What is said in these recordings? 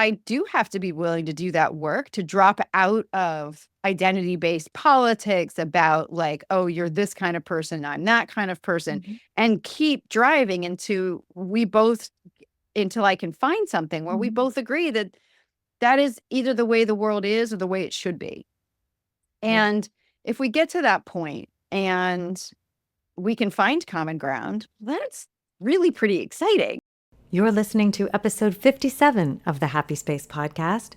I do have to be willing to do that work to drop out of identity-based politics about like, oh, you're this kind of person, I'm that kind of person, Mhm. and keep driving until I can find something where we Mhm. both agree that that is either the way the world is or the way it should be. Yeah. And if we get to that point and we can find common ground, that's really pretty exciting. You're listening to episode 57 of the Happy Space podcast.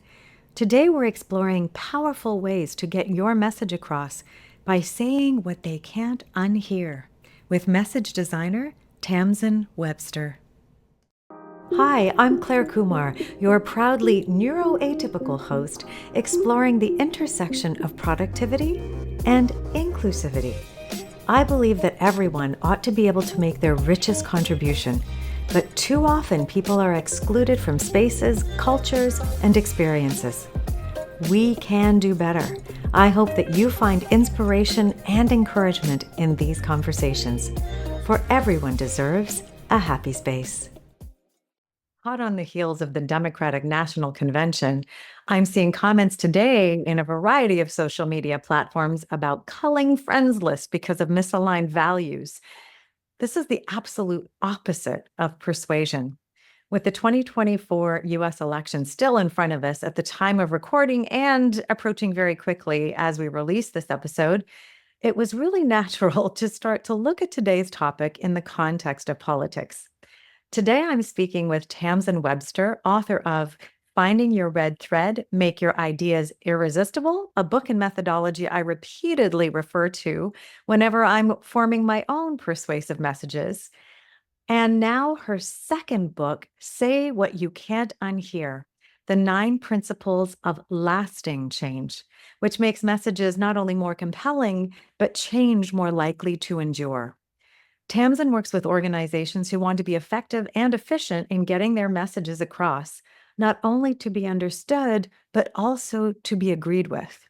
Today, we're exploring powerful ways to get your message across by saying what they can't unhear with message designer Tamsen Webster. Hi, I'm Clare Kumar, your proudly neuroatypical host, exploring the intersection of productivity and inclusivity. I believe that everyone ought to be able to make their richest contribution, but too often people are excluded from spaces, cultures, and experiences. We can do better. I hope that you find inspiration and encouragement in these conversations, for everyone deserves a happy space. Hot on the heels of the Democratic National Convention, I'm seeing comments today in a variety of social media platforms about culling friends lists because of misaligned values. This is the absolute opposite of persuasion. With the 2024 US election still in front of us at the time of recording and approaching very quickly as we release this episode, it was really natural to start to look at today's topic in the context of politics. Today, I'm speaking with Tamsen Webster, author of Finding Your Red Thread, Make Your Ideas Irresistible, a book and methodology I repeatedly refer to whenever I'm forming my own persuasive messages. And now her second book, Say What You Can't Unhear, The 9 Principles of Lasting Change, which makes messages not only more compelling, but change more likely to endure. Tamsen works with organizations who want to be effective and efficient in getting their messages across, not only to be understood, but also to be agreed with.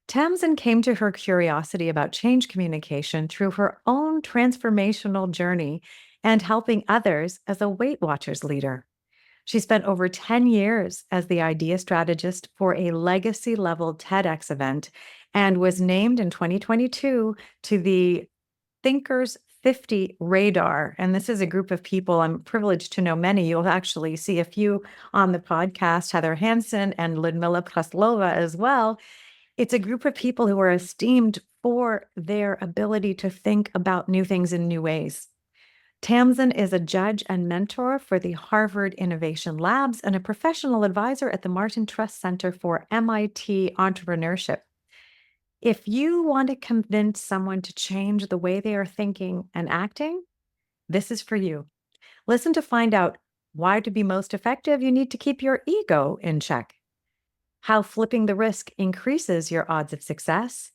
Tamsen came to her curiosity about change communication through her own transformational journey and helping others as a Weight Watchers leader. She spent over 10 years as the idea strategist for a legacy level TEDx event and was named in 2022 to the Thinkers 50 Radar. And this is a group of people I'm privileged to know many. You'll actually see a few on the podcast, Heather Hansen and Ludmila Kraslova as well. It's a group of people who are esteemed for their ability to think about new things in new ways. Tamsen is a judge and mentor for the Harvard Innovation Labs and a professional advisor at the Martin Trust Center for MIT Entrepreneurship. If you want to convince someone to change the way they are thinking and acting, this is for you. Listen to find out why, to be most effective, you need to keep your ego in check, how flipping the risk increases your odds of success,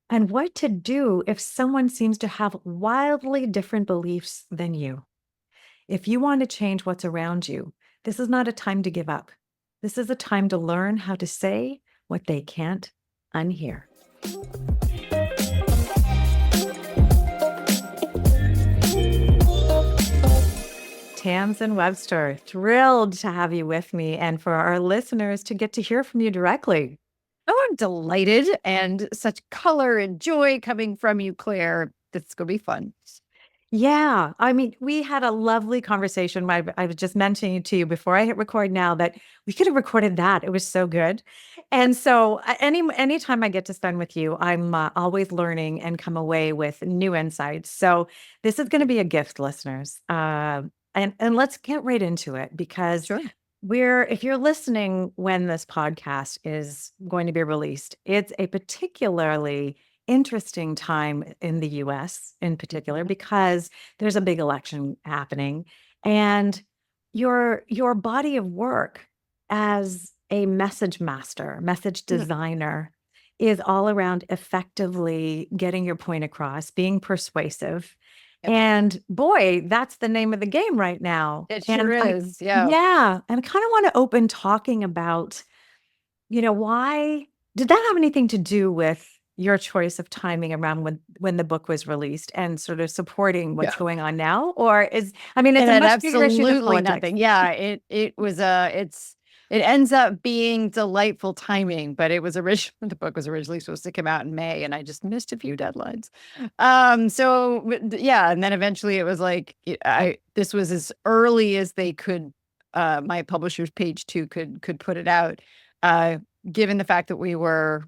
and what to do if someone seems to have wildly different beliefs than you. If you want to change what's around you, this is not a time to give up. This is a time to learn how to say what they can't unhear. Tamsen Webster, thrilled to have you with me and for our listeners to get to hear from you directly. Oh, I'm delighted, and such color and joy coming from you, Claire. This is going to be fun. Yeah, I mean, we had a lovely conversation. I was just mentioning to you before I hit record now that we could have recorded that. It was so good. And so anytime I get to spend with you, I'm always learning and come away with new insights. So this is going to be a gift, listeners. And let's get right into it because Sure. if you're listening when this podcast is going to be released, it's a particularly interesting time in the US in particular because there's a big election happening and your body of work as a message master, message Mm, designer is all around effectively getting your point across, being persuasive. Yep. And boy, that's the name of the game right now. It sure And is. Yeah. yeah, and I kind of want to open talking about, why did that have anything to do with your choice of timing around when the book was released and sort of supporting what's Yeah. going on now? Or I mean, it's It a had much bigger issue than absolutely politics. nothing. Yeah, it was it's it ends up being delightful timing, but it was originally the book was originally supposed to come out in May, and I just missed a few deadlines. Yeah, and then eventually it was like this was as early as they could. My publisher's Page Two could put it out, uh, given the fact that we wanted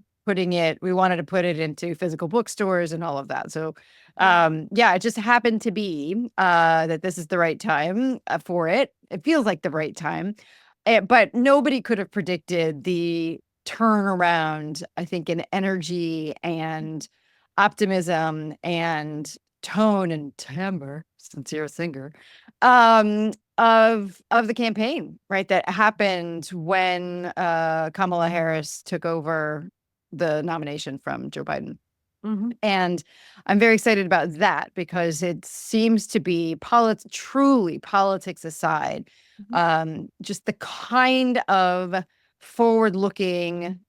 to put it into physical bookstores and all of that. So, yeah, it just happened to be that this is the right time for it. It feels like the right time. But nobody could have predicted the turnaround, I think, in energy and optimism and tone and timbre, since you're a singer, of the campaign, right? That happened when Kamala Harris took over the nomination from Joe Biden. Mm-hmm. And I'm very excited about that because it seems to be truly politics aside, just the kind of forward-looking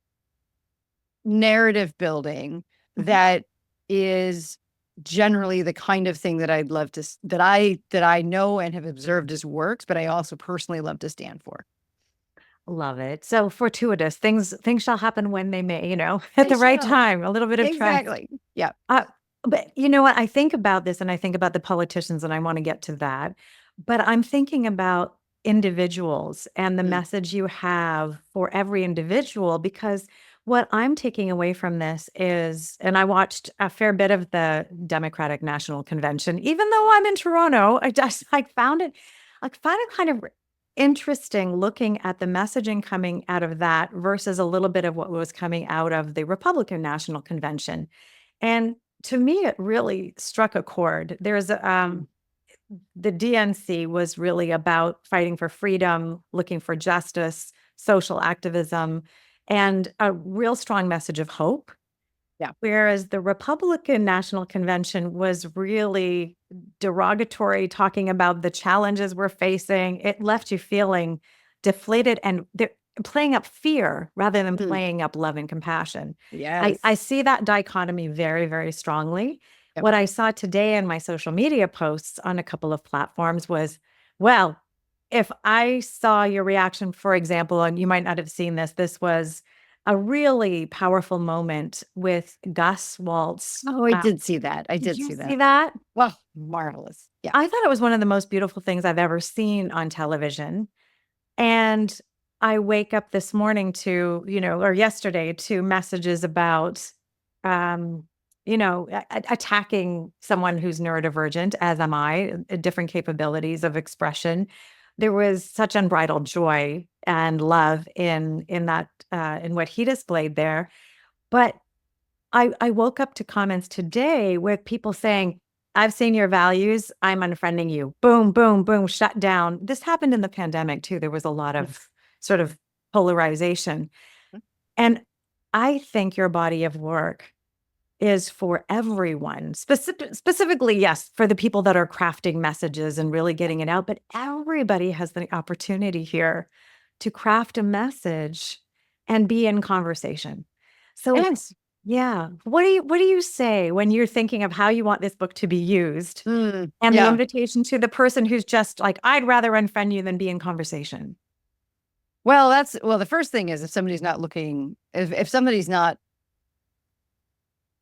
narrative building Mm-hmm. that is generally the kind of thing that I'd love to that I know and have observed as works, but I also personally love to stand for. Love it. So fortuitous. Things shall happen when they may, at They the right shall. time, a little bit of trust. Exactly. Yeah. Uh, but you know what? I think about this and I think about the politicians, and I want to get to that. But I'm thinking about individuals and the Mm. message you have for every individual, because what I'm taking away from this is, and I watched a fair bit of the Democratic National Convention, even though I'm in Toronto, I found it kind of interesting looking at the messaging coming out of that versus a little bit of what was coming out of the Republican National Convention. And to me, it really struck a chord. The DNC was really about fighting for freedom, looking for justice, social activism, and a real strong message of hope. Yeah. Whereas the Republican National Convention was really derogatory, talking about the challenges we're facing. It left you feeling deflated, and they're playing up fear rather than Mm. playing up love and compassion. Yes. I see that dichotomy very, very strongly. Yep. What I saw today in my social media posts on a couple of platforms was, well, if I saw your reaction, for example, and you might not have seen this was a really powerful moment with Gus Waltz. Oh, I did see that. I Did did you see see that. that? Well, marvelous. Yeah. I thought it was one of the most beautiful things I've ever seen on television. And I wake up this morning to, or yesterday to messages about, attacking someone who's neurodivergent, as am I, different capabilities of expression. There was such unbridled joy and love in that in what he displayed there. But I woke up to comments today with people saying, I've seen your values. I'm unfriending you. Boom, boom, boom, shut down. This happened in the pandemic too. There was a lot of sort of polarization. And I think your body of work is for everyone, specifically, yes, for the people that are crafting messages and really getting it out. But everybody has the opportunity here to craft a message and be in conversation. So Yes. yeah. What do you say when you're thinking of how you want this book to be used, and the Yeah. invitation to the person who's just like, I'd rather unfriend you than be in conversation? Well, the first thing is if somebody's not looking, if somebody's not,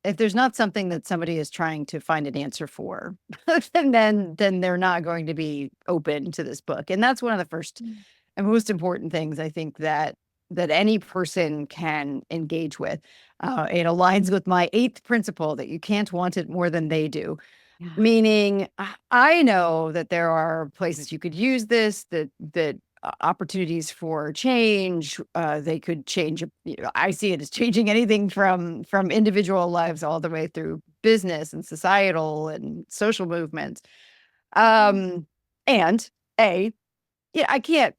if there's not something that somebody is trying to find an answer for, then they're not going to be open to this book. And that's one of the first and most important things I think that any person can engage with. It aligns with my 8th principle that you can't want it more than they do. Yeah. Meaning, I know that there are places you could use this, that opportunities for change. They could change. I see it as changing anything from individual lives all the way through business and societal and social movements. And yeah, I can't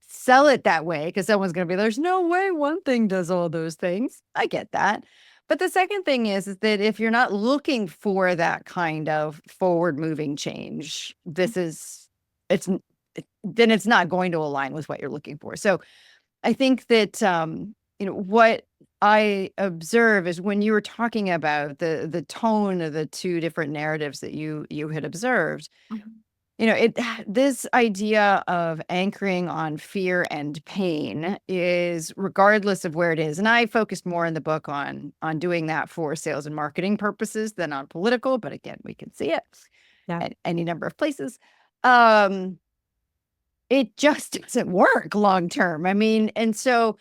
sell it that way because someone's going to be, there's no way one thing does all those things. I get that. But the second thing is that if you're not looking for that kind of forward moving change, then it's not going to align with what you're looking for. So I think that, what I observe is when you were talking about the tone of the two different narratives that you had observed, This idea of anchoring on fear and pain is regardless of where it is. And I focused more in the book on doing that for sales and marketing purposes than on political, but again, we can see it at any number of places. It just doesn't work long term. I mean, and so,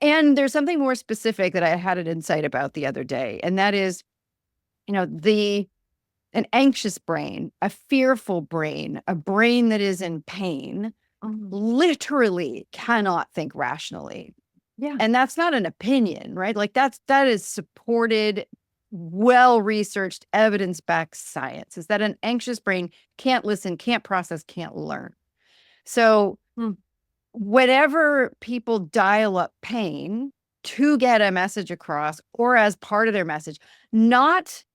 and there's something more specific that I had an insight about the other day, and that is, an anxious brain, a fearful brain, a brain that is in pain, literally cannot think rationally. Yeah. And that's not an opinion, right? Like that is supported, well-researched, evidence-backed science, is that an anxious brain can't listen, can't process, can't learn. So whenever people dial up pain to get a message across or as part of their message, not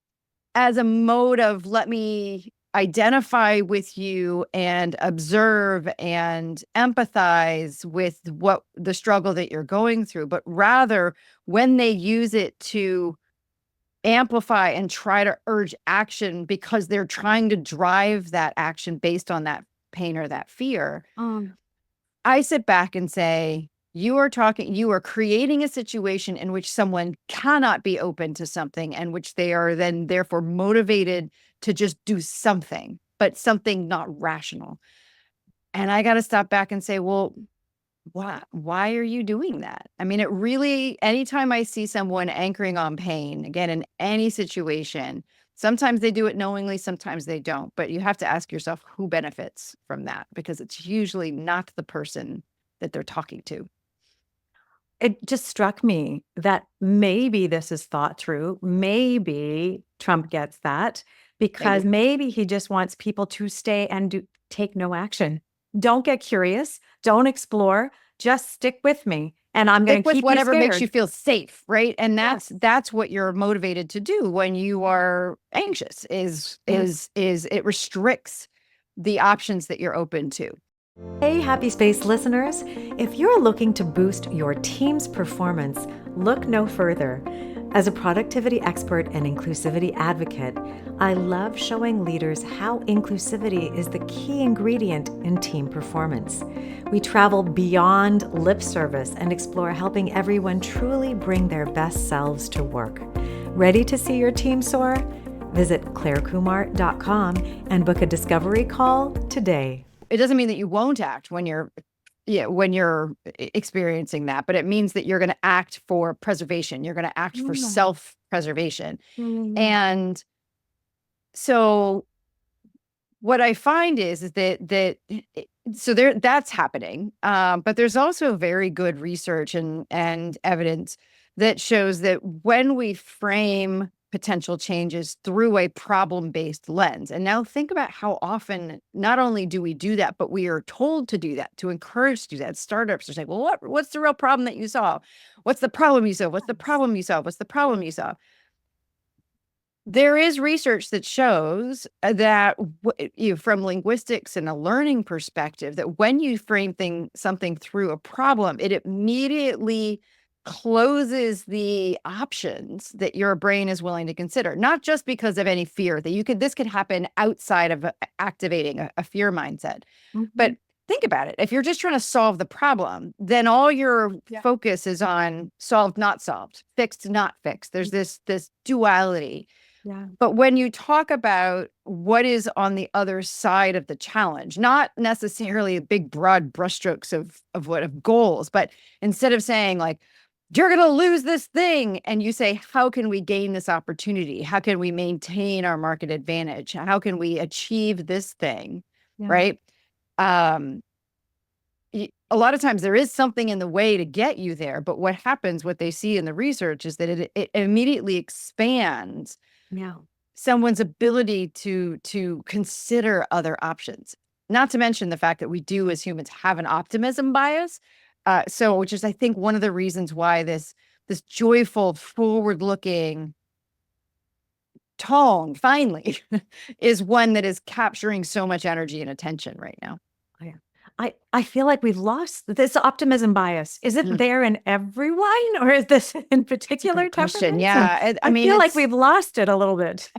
as a mode of let me identify with you and observe and empathize with what the struggle that you're going through, but rather when they use it to amplify and try to urge action because they're trying to drive that action based on that pain or that fear, I sit back and say, you are creating a situation in which someone cannot be open to something and which they are then therefore motivated to just do something, but something not rational. And I got to stop back and say, well, why are you doing that? I mean, it really, anytime I see someone anchoring on pain, again, in any situation, sometimes they do it knowingly, sometimes they don't, but you have to ask yourself who benefits from that, because it's usually not the person that they're talking to. It just struck me that maybe this is thought through. Maybe Trump gets that because maybe he just wants people to stay and take no action. Don't get curious. Don't explore. Just stick with me. And I'm going to keep whatever you makes you feel safe, right? And that's what you're motivated to do when you are anxious. Is it restricts the options that you're open to. Hey, Happy Space listeners. If you're looking to boost your team's performance, look no further. As a productivity expert and inclusivity advocate, I love showing leaders how inclusivity is the key ingredient in team performance. We travel beyond lip service and explore helping everyone truly bring their best selves to work. Ready to see your team soar? Visit clarekumar.com and book a discovery call today. It doesn't mean that you won't act when you're experiencing that, but it means that you're going to act for preservation. You're going to act for self-preservation. And so what I find is that so that's happening. But there's also very good research and evidence that shows that when we frame potential changes through a problem-based lens. And now think about how often not only do we do that, but we are told to do that, to encourage to do that. Startups are saying, well, what's the real problem that you solve? What's the problem you solve? What's the problem you solve? What's the problem you solve? There is research that shows that from linguistics and a learning perspective, that when you frame something through a problem, it immediately closes the options that your brain is willing to consider, not just because of any fear that this could happen outside of activating a fear mindset. But think about it. If you're just trying to solve the problem, then all your focus is on solved, not solved, fixed, not fixed. There's this duality. But when you talk about what is on the other side of the challenge, not necessarily big, broad brushstrokes of goals, but instead of saying like, you're going to lose this thing, and you say, how can we gain this opportunity? How can we maintain our market advantage? How can we achieve this thing? Right? A lot of times there is something in the way to get you there, but what they see in the research is that it immediately expands someone's ability to consider other options. Not to mention the fact that we do as humans have an optimism bias. Which is, I think, one of the reasons why this joyful, forward-looking tone finally is one that is capturing so much energy and attention right now. I feel like we've lost this optimism bias. Is it there in everyone, or is this in particular question? temperaments? Yeah, I feel like we've lost it a little bit.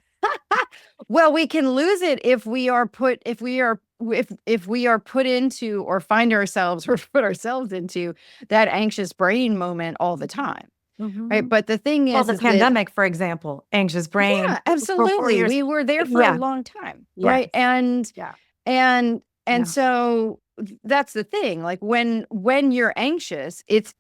Well, we can lose it if we are put if we are put into or find ourselves or put ourselves into that anxious brain moment all the time. Right. Mhm. But the thing Well, is the that pandemic, for example, anxious brain yeah, for 4 absolutely. years. We were there for a Yeah. long time. Yes. Right. And Yeah. and Yeah. so that's the thing. Like when you're anxious, it's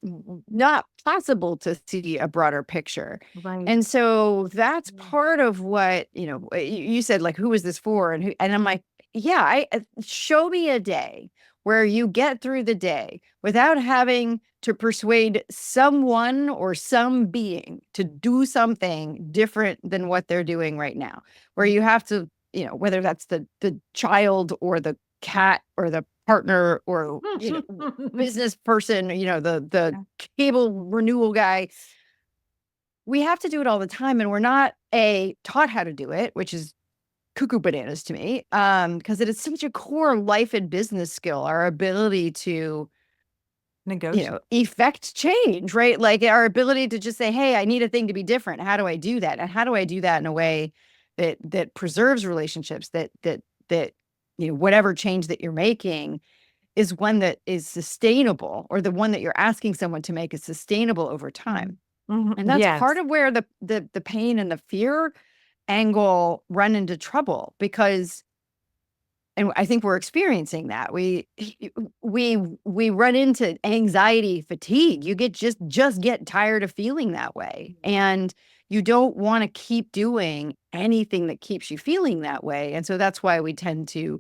not possible to see a broader picture. Right. And so that's Yeah. part of what, you said, like, who is this for? And I'm like, yeah, show me a day where you get through the day without having to persuade someone or some being to do something different than what they're doing right now, where you have to, whether that's the child or the cat or the partner or business person, the cable renewal guy. We have to do it all the time, and we're not taught how to do it, which is cuckoo bananas to me, because it is such a core life and business skill, our ability to Negotiate. effect change, right? Like our ability to just say, hey, I need a thing to be different. How do I do that? And how do I do that in a way that preserves relationships, that whatever change that you're making is one that is sustainable, or the one that you're asking someone to make is sustainable over time. Mhm. And that's part Yes. of where the pain and the fear angle run into trouble, because and I think we're experiencing that. We run into anxiety fatigue. You just get tired of feeling that way. And you don't want to keep doing anything that keeps you feeling that way. And so that's why we tend to,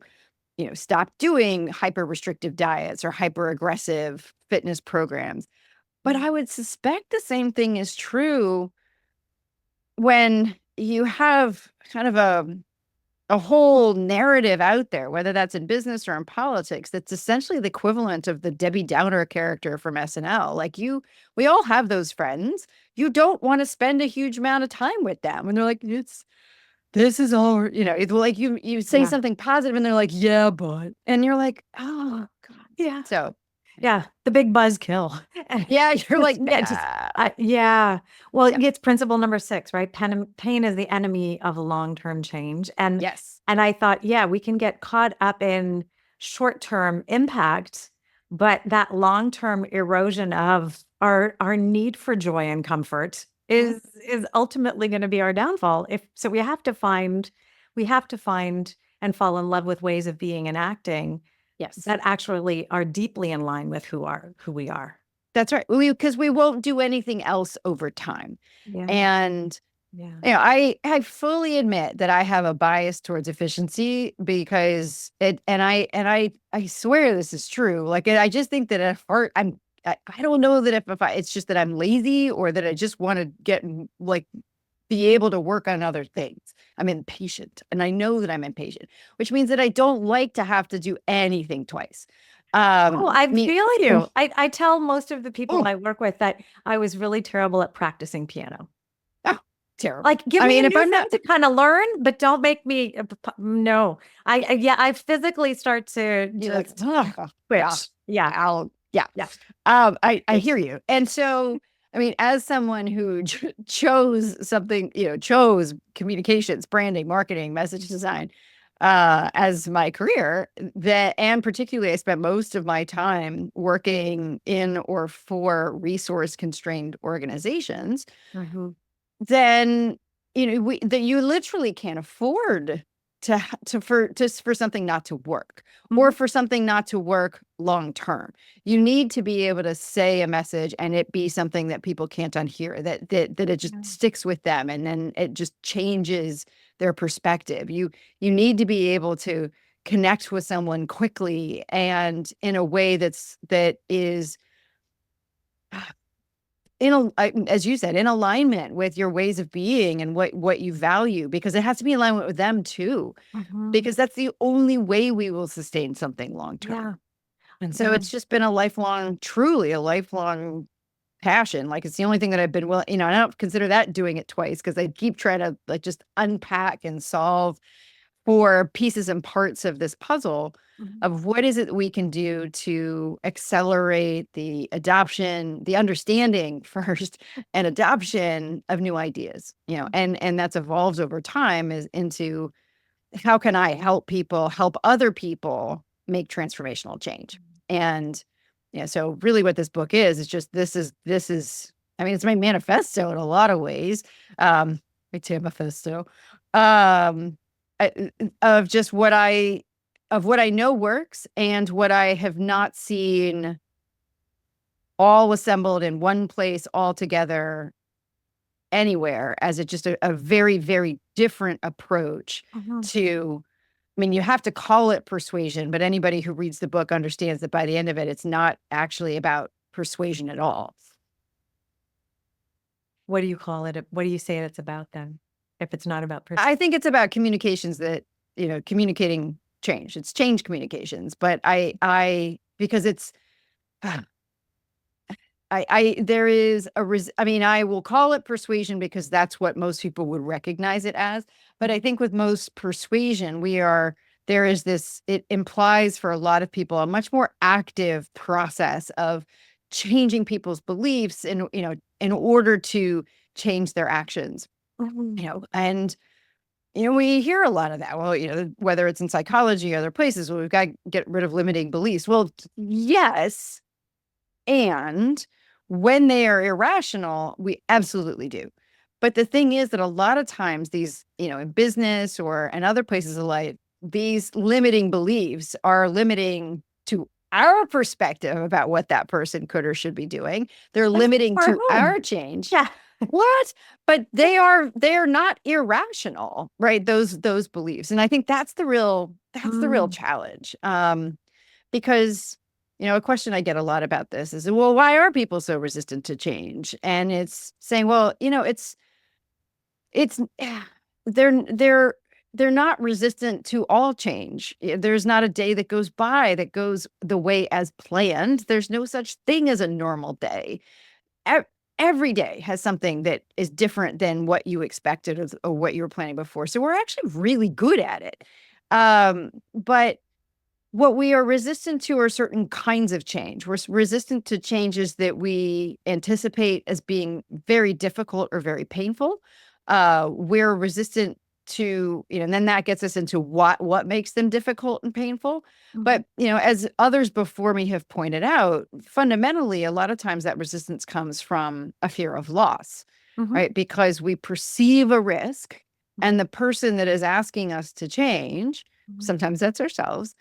stop doing hyper restrictive diets or hyper aggressive fitness programs. But I would suspect the same thing is true when you have kind of a whole narrative out there, whether that's in business or in politics, that's essentially the equivalent of the Debbie Downer character from SNL. Like we all have those friends. You don't want to spend a huge amount of time with them. And they're like, this is all, it's like you say Yeah. something positive and they're like, yeah, but, and you're like, oh God. Yeah. So Yeah. The big buzzkill. yeah, you're like, Yeah. Just, nah. yeah. Well, Yeah. it's principle number 6, right? Pain is the enemy of long-term change. Yes. And I thought, yeah, we can get caught up in short-term impact, but that long-term erosion of our need for joy and comfort Mhm. is ultimately going to be our downfall. If so, we have to find and fall in love with ways of being and acting Yes. that actually are deeply in line with who we are. That's right. Because we won't do anything else over time. Yeah. And Yeah. I fully admit that I have a bias towards efficiency, because I swear this is true. Like, I just think that at heart, I don't know that if it's just that I'm lazy, or that I just want to like be able to work on other things. I'm impatient, and I know that I'm impatient, which means that I don't like to have to do anything twice. Oh, I I mean, feel you. I tell most of the people oh, I work with that I was really terrible at practicing piano. oh, terrible. Like, give I me a mean, if new I'm thing not, to kind of learn, but don't make me no. Yeah, I physically start to you're like, just oh, yeah, twitch. Yeah. yeah. Yeah. I hear you. And so, I mean, as someone who chose something, chose communications, branding, marketing, message design, as my career, and particularly I spent most of my time working in or for resource constrained organizations, Mhm. then that you literally can't afford for something not to work, or Mhm. for something not to work long term. You need to be able to say a message and it be something that people can't unhear, that it just Yeah. sticks with them, and then it just changes their perspective. You need to be able to connect with someone quickly and in a way that is as you said, in alignment with your ways of being and what you value, because it has to be in alignment with them too, Mhm. because that's the only way we will sustain something long term. Yeah. And so Yeah. it's just been truly a lifelong passion. Like, it's the only thing that I've been willing, I don't consider that doing it twice, because I keep trying to, like, just unpack and solve for pieces and parts of this puzzle Mhm. of what is it we can do to accelerate the adoption, the understanding first, and adoption of new ideas, and that's evolves over time is into how can I help people help other people make transformational change. And so really what this book is just this is I mean, it's my manifesto in a lot of ways. My manifesto. Um of just what I know works and what I have not seen all assembled in one place all together anywhere as just a very, very different approach Mhm. to, I mean, you have to call it persuasion, but anybody who reads the book understands that by the end of it, it's not actually about persuasion at all. What do you call it? What do you say it's about then? If it's not about I think it's about communications that, communicating change. It's change communications, but because it's, there is I mean, I will call it persuasion because that's what most people would recognize it as. But I think with most persuasion, there is this, it implies for a lot of people a much more active process of changing people's beliefs in order to change their actions, Mhm. and, we hear a lot of that. Well, whether it's in psychology or other places, well, we've got to get rid of limiting beliefs. Well, yes, and when they are irrational, we absolutely do. But the thing is that a lot of times these, in business or in other places of life, these limiting beliefs are limiting to our perspective about what that person could or should be doing. They're limiting For to whom? our change. Yeah. What? But they are not irrational, right? Those beliefs. And I think that's the real Mm. challenge. Because a question I get a lot about this is, well, why are people so resistant to change? And it's saying, well, it's they're they're not resistant to all change. There's not a day that goes by that goes the way as planned. There's no such thing as a normal day. Ev- every day has something that is different than what you expected or what you were planning before. So we're actually really good at it. But what we are resistant to are certain kinds of change. We're resistant to changes that we anticipate as being very difficult or very painful. We're resistant to, and then that gets us into what makes them difficult and painful. Mhm. But, as others before me have pointed out, fundamentally, a lot of times that resistance comes from a fear of loss, Mhm. right? Because we perceive a risk, Mhm. and the person that is asking us to change, Mhm. sometimes that's ourselves,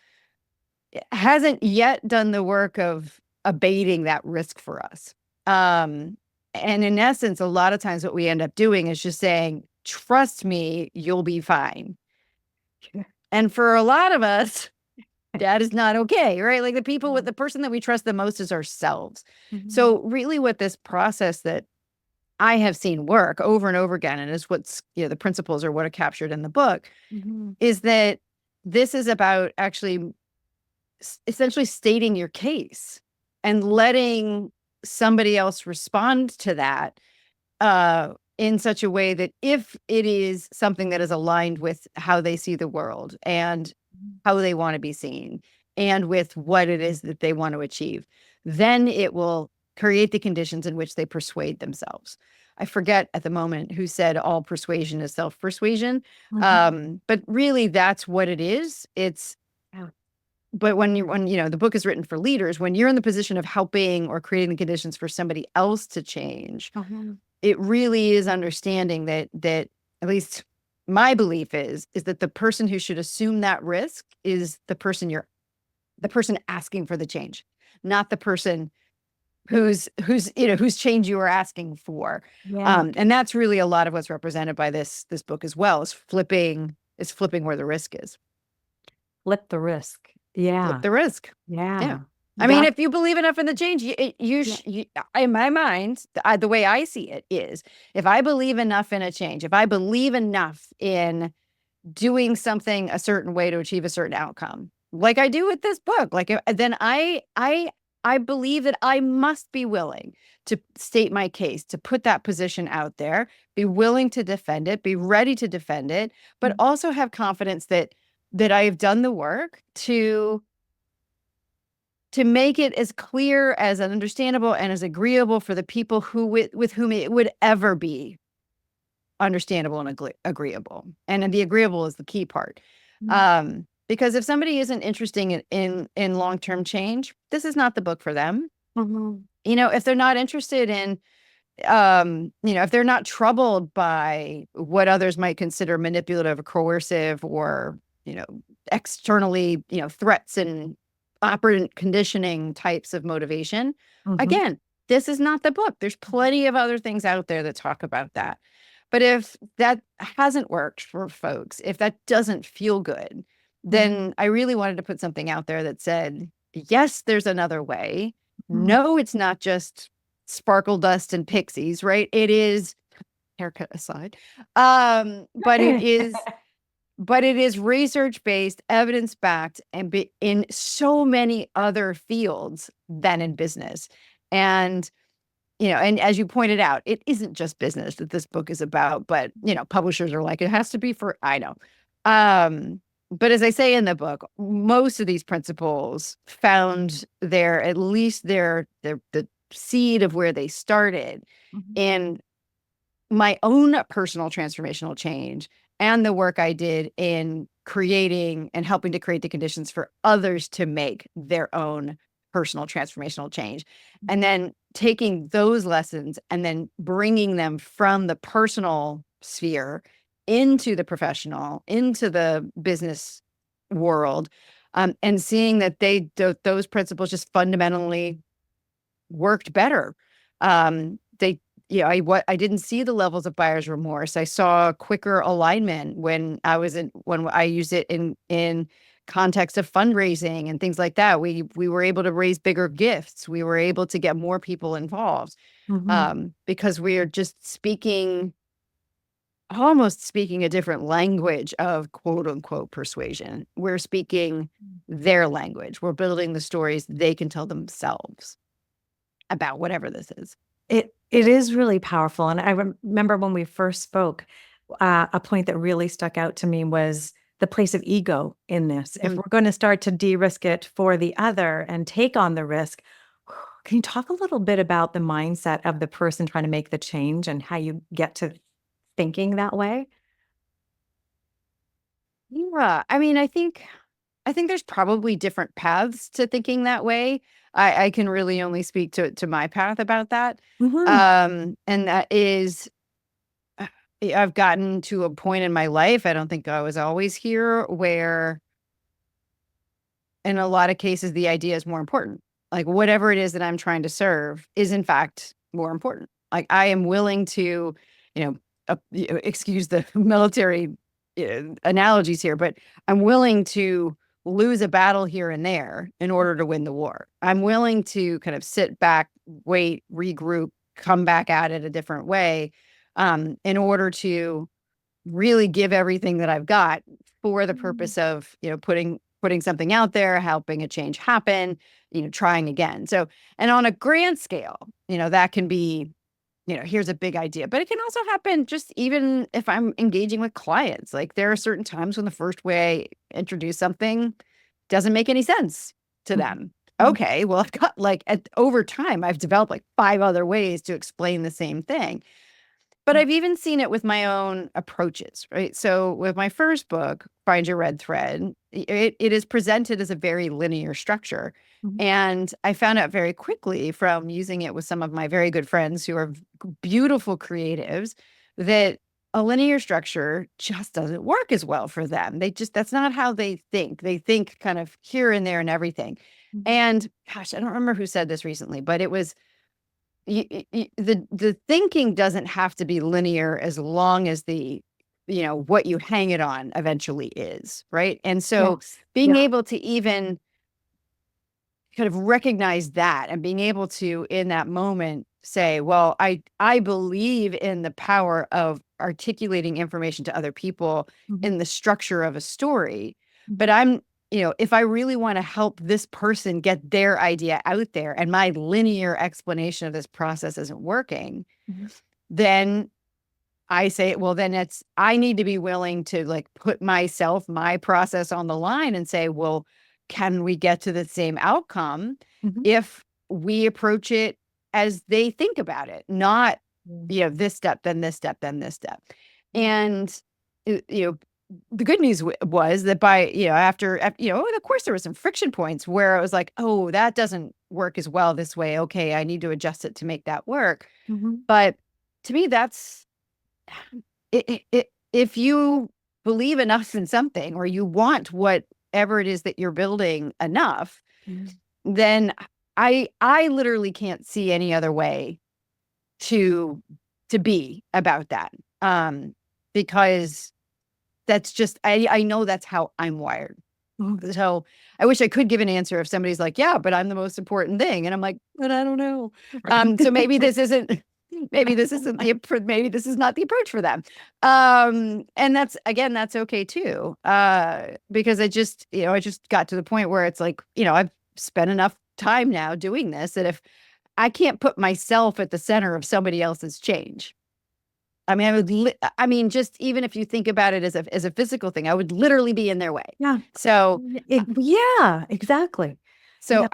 hasn't yet done the work of abating that risk for us. Um, and in essence, a lot of times what we end up doing is just saying, trust me, you'll be fine. And for a lot of us, that is not okay, right? Like the person that we trust the most is ourselves. Mhm. So really what this process that I have seen work over and over again, and is what's, the principles are what are captured in the book, Mhm. is that this is about actually essentially stating your case and letting somebody else respond to that in such a way that if it is something that is aligned with how they see the world and Mhm. how they want to be seen and with what it is that they want to achieve, then it will create the conditions in which they persuade themselves. I forget at the moment who said all persuasion is self-persuasion. Mhm. But really that's what it is. Yeah. But when the book is written for leaders, when you're in the position of helping or creating the conditions for somebody else to change, Mhm. it really is understanding that at least my belief is that the person who should assume that risk is the person asking for the change, not the person whose change you are asking for. Yeah. And that's really a lot of what's represented by this book as well, is flipping where the risk is. Flip the risk. Flip Yeah. the risk. Yeah. Yeah. I mean, That. if you believe enough in the change, Yeah. in my mind, the way I see it is, if I believe enough in a change, if I believe enough in doing something a certain way to achieve a certain outcome, like I do with this book, then I I believe that I must be willing to state my case, to put that position out there, be willing to defend it, be ready to defend it, but also have confidence that I have done the work to make it as clear, as understandable, and as agreeable for the people who with whom it would ever be understandable and agreeable. And the agreeable is the key part. Because if somebody isn't interested in long-term change, this is not the book for them. If they're not interested in, if they're not troubled by what others might consider manipulative or coercive or, externally, threats and operant conditioning types of motivation, again, this is not the book. There's plenty of other things out there that talk about that. But if that hasn't worked for folks, if that doesn't feel good, then I really wanted to put something out there that said, yes, there's another way. No, it's not just sparkle dust and pixies, right? It is, haircut aside, but it is research-based, evidence-backed, and in so many other fields than in business. And and as you pointed out, it isn't just business that this book is about, but, publishers are like, it has to be for, I know. But as I say in the book, most of these principles found at least the seed of where they started in my own personal transformational change and the work I did in creating and helping to create the conditions for others to make their own personal transformational change. And then taking those lessons and then bringing them from the personal sphere into the professional, into the business world, and seeing that those principles just fundamentally worked better. I didn't see the levels of buyer's remorse. I saw quicker alignment when I use it in context of fundraising and things like that. We were able to raise bigger gifts. We were able to get more people involved, because we are just almost speaking a different language of quote unquote persuasion. We're speaking their language. We're building the stories they can tell themselves about whatever this is. It is really powerful. And I remember when we first spoke, a point that really stuck out to me was the place of ego in this. If we're going to start to de-risk it for the other and take on the risk, can you talk a little bit about the mindset of the person trying to make the change and how you get to thinking that way? Yeah. I mean, I think there's probably different paths to thinking that way. I can really only speak to my path about that. And that is, I've gotten to a point in my life, I don't think I was always here, where in a lot of cases, the idea is more important. Like whatever it is that I'm trying to serve is in fact more important. Like I am willing to, excuse the military analogies here, but I'm willing to lose a battle here and there in order to win the war. I'm willing to kind of sit back, wait, regroup, come back at it a different way, in order to really give everything that I've got for the purpose of, putting something out there, helping a change happen, trying again. So, and on a grand scale, that can be, here's a big idea, but it can also happen just even if I'm engaging with clients. Like there are certain times when the first way I introduce something doesn't make any sense to them. Okay, well, I've got over time, I've developed like 5 other ways to explain the same thing. But I've even seen it with my own approaches, right? So with my first book, Find Your Red Thread, it is presented as a very linear structure. And I found out very quickly from using it with some of my very good friends who are beautiful creatives that a linear structure just doesn't work as well for them. That's not how they think. They think kind of here and there and everything. And gosh, I don't remember who said this recently, but it was, the thinking doesn't have to be linear as long as what you hang it on eventually is, right? And so being able to even kind of recognize that and being able to in that moment say, well, I believe in the power of articulating information to other people in the structure of a story, but if I really want to help this person get their idea out there and my linear explanation of this process isn't working, then I say, well, then I need to be willing to like put myself, my process on the line and say, well, can we get to the same outcome if we approach it as they think about it, not, this step, then this step, then this step. And, the good news was that by, after, and of course there were some friction points where I was like, oh, that doesn't work as well this way. Okay. I need to adjust it to make that work. But to me, that's, if you believe enough in something or you want whatever it is that you're building enough, then I literally can't see any other way to be about that. Because that's just, I know that's how I'm wired. So I wish I could give an answer if somebody's like, yeah, but I'm the most important thing. And I'm like, but I don't know. So maybe this isn't maybe this is not the approach for them. And that's okay too. Because I just got to the point where it's like, I've spent enough time now doing this that if I can't put myself at the center of somebody else's change, I mean, just even if you think about it as a physical thing, I would literally be in their way. Yeah. So yeah, exactly. So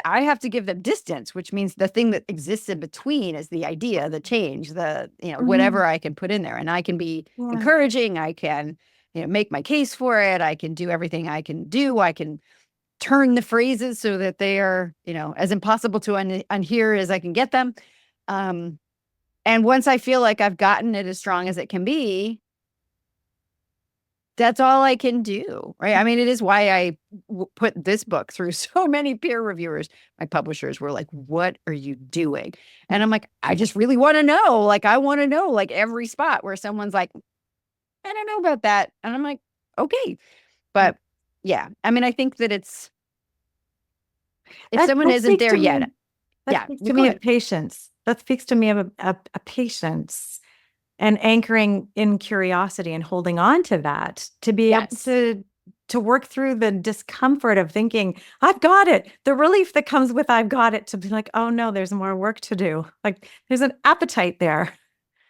I have to give them distance, which means the thing that exists in between is the idea, the change, the, whatever I can put in there. And I can be encouraging. I can, make my case for it. I can do everything I can do. I can turn the phrases so that they are, as impossible to unhear as I can get them. And once I feel like I've gotten it as strong as it can be, that's all I can do, right? I mean, it is why I put this book through so many peer reviewers. My publishers were like, what are you doing? And I'm like, I just really want to know. Like, I want to know like every spot where someone's like, I don't know about that. And I'm like, okay. But yeah, I mean, I think that if someone isn't there yet. That speaks to me of patience. That speaks to me of a patience and anchoring in curiosity and holding on to that to be able to work through the discomfort of thinking, I've got it. The relief that comes with I've got it, to be like, oh no, there's more work to do. Like there's an appetite there.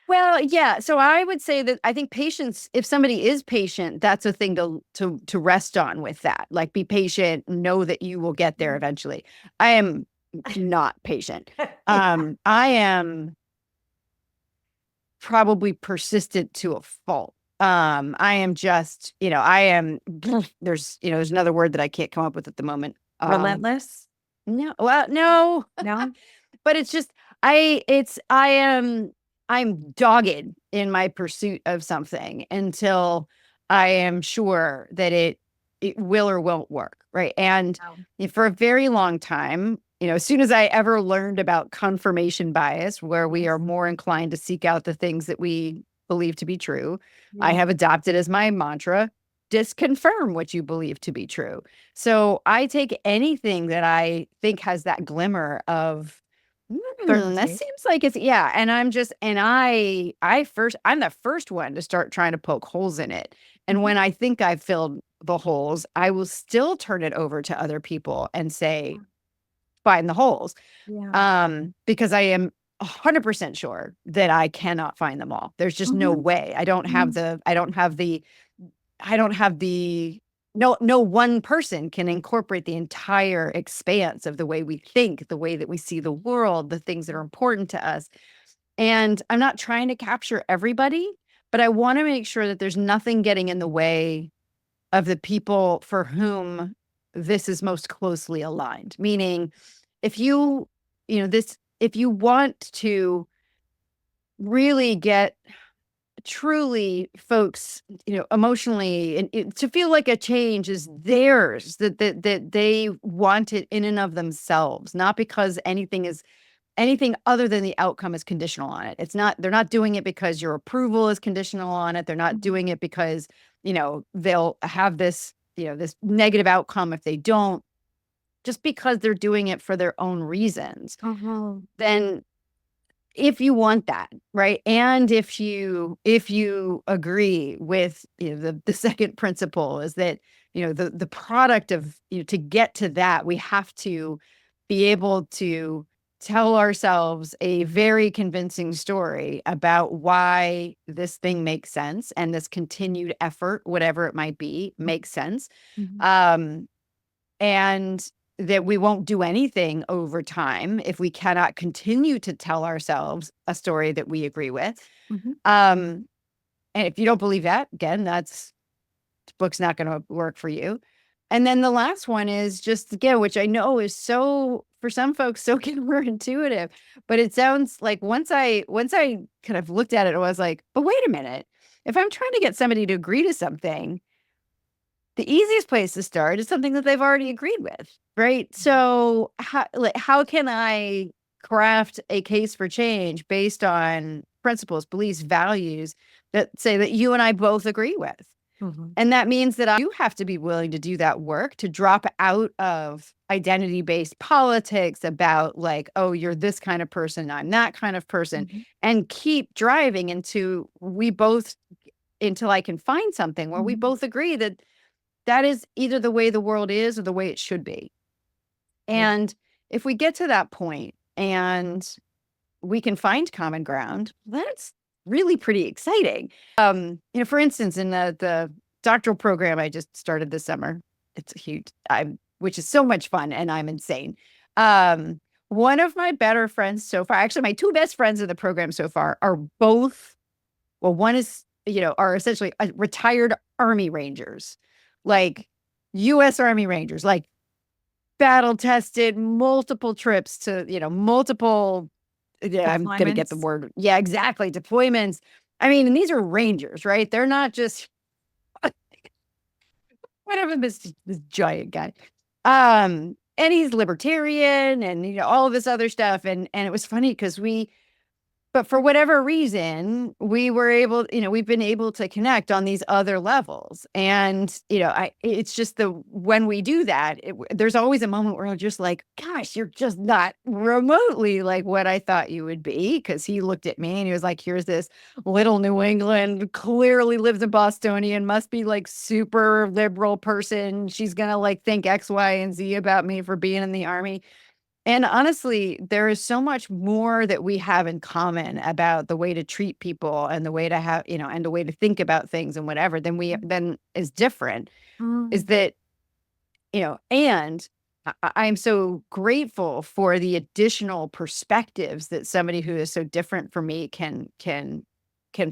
Well, yeah. So I would say that I think patience, if somebody is patient, that's a thing to rest on with that. Like be patient, know that you will get there eventually. I am not patient. I am probably persistent to a fault. I am just, there's another word that I can't come up with at the moment. Relentless? No, well, no. But it's just, I'm dogged in my pursuit of something until I am sure that it will or won't work. Right. And for a very long time, as soon as I ever learned about confirmation bias, where we are more inclined to seek out the things that we believe to be true, I have adopted as my mantra, disconfirm what you believe to be true. So I take anything that I think has that glimmer of, that seems like it's, and I'm the first one to start trying to poke holes in it. And when I think I've filled the holes, I will still turn it over to other people and say, find the holes. Because I am 100% sure that I cannot find them all. There's just no way. No one person can incorporate the entire expanse of the way we think, the way that we see the world, the things that are important to us. And I'm not trying to capture everybody, but I want to make sure that there's nothing getting in the way of the people for whom this is most closely aligned. Meaning, if you want to really get truly folks, emotionally and to feel like a change is theirs, that they want it in and of themselves, not because anything other than the outcome is conditional on it. They're not doing it because your approval is conditional on it. They're not doing it because, they'll have this, this negative outcome if they don't, just because they're doing it for their own reasons. Then if you want that, right? And if you agree with, the second principle is that, the product of, to get to that, we have to be able to tell ourselves a very convincing story about why this thing makes sense, and this continued effort, whatever it might be, makes sense. Mhm. And that we won't do anything over time if we cannot continue to tell ourselves a story that we agree with. Mhm. And if you don't believe that, again, the book's not going to work for you. And then the last one is just, again, which I know is so, for some folks, so counterintuitive, but it sounds like once I kind of looked at it, I was like, but wait a minute. If I'm trying to get somebody to agree to something, the easiest place to start is something that they've already agreed with, right? So how can I craft a case for change based on principles, beliefs, values that say that you and I both agree with? Mhm. And that means that you have to be willing to do that work, to drop out of identity-based politics about like, oh, you're this kind of person, I'm that kind of person, Mhm. and keep driving until I can find something where we Mhm. both agree that that is either the way the world is or the way it should be. Yeah. And if we get to that point and we can find common ground, that's really pretty exciting. For instance, in the doctoral program I just started this summer, it's a huge, which is so much fun, and I'm insane. One of my better friends so far, actually my two best friends in the program so far, are both, well, one is, are essentially retired Army Rangers, like US Army Rangers, like battle tested, multiple trips to, multiple, yeah, I'm gonna get the Deployments. word. Yeah, exactly. Deployments. I mean, and these are Rangers, right? They're not just whatever this giant guy. And he's libertarian and all of this other stuff. And it was funny because but for whatever reason, we've been able to connect on these other levels. And, it's just when we do that, there's always a moment where I'm just like, gosh, you're just not remotely like what I thought you would be. Cause he looked at me and he was like, here's this little New England, clearly lives in Bostonian, must be like super liberal person. She's going to like think X, Y, and Z about me for being in the army. And honestly, there is so much more that we have in common about the way to treat people and the way to have, and the way to think about things and whatever than is different. Is Mm. that, and I'm so grateful for the additional perspectives that somebody who is so different from me can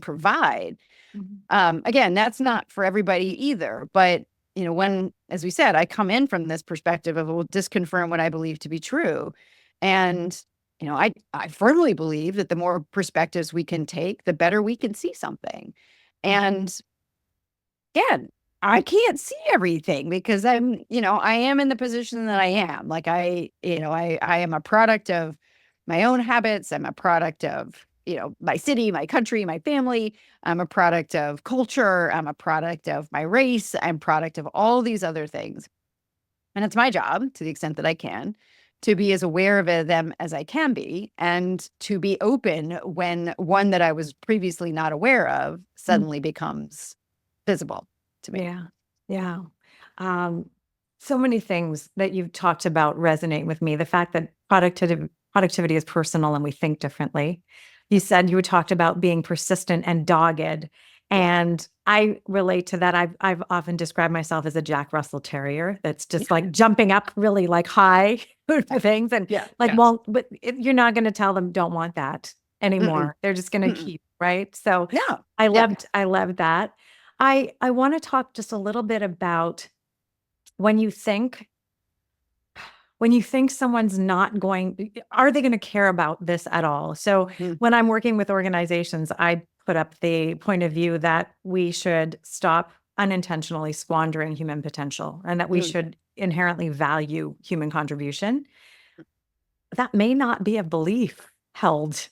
provide. Mhm. Again, that's not for everybody either, but when, as we said, I come in from this perspective of, will disconfirm what I believe to be true. And, I firmly believe that the more perspectives we can take, the better we can see something. And again, I can't see everything because I am in the position that I am. Like I am a product of my own habits. I'm a product of, my city, my country, my family. I'm a product of culture. I'm a product of my race. I'm a product of all these other things. And it's my job, to the extent that I can, to be as aware of them as I can be, and to be open when one that I was previously not aware of Mm. suddenly becomes visible to me. Yeah. Yeah. Um, so many things that you've talked about resonate with me. The fact that productivity is personal and we think differently. You said you talked about being persistent and dogged. Yeah. And I relate to that. I've often described myself as a Jack Russell Terrier that's Yeah. just like jumping up really like high for things. And Yeah. like, Yeah. well, but you're not going to tell them don't want that Mm-mm. anymore. They're just going to Mm-mm. keep, right? So No. I Yeah. loved that. I want to talk just a little bit about when you think someone's not going, are they going to care about this at all? So Mm. when I'm working with organizations, I put up the point of view that we should stop unintentionally squandering human potential and that we Mm. should inherently value human contribution. That may not be a belief held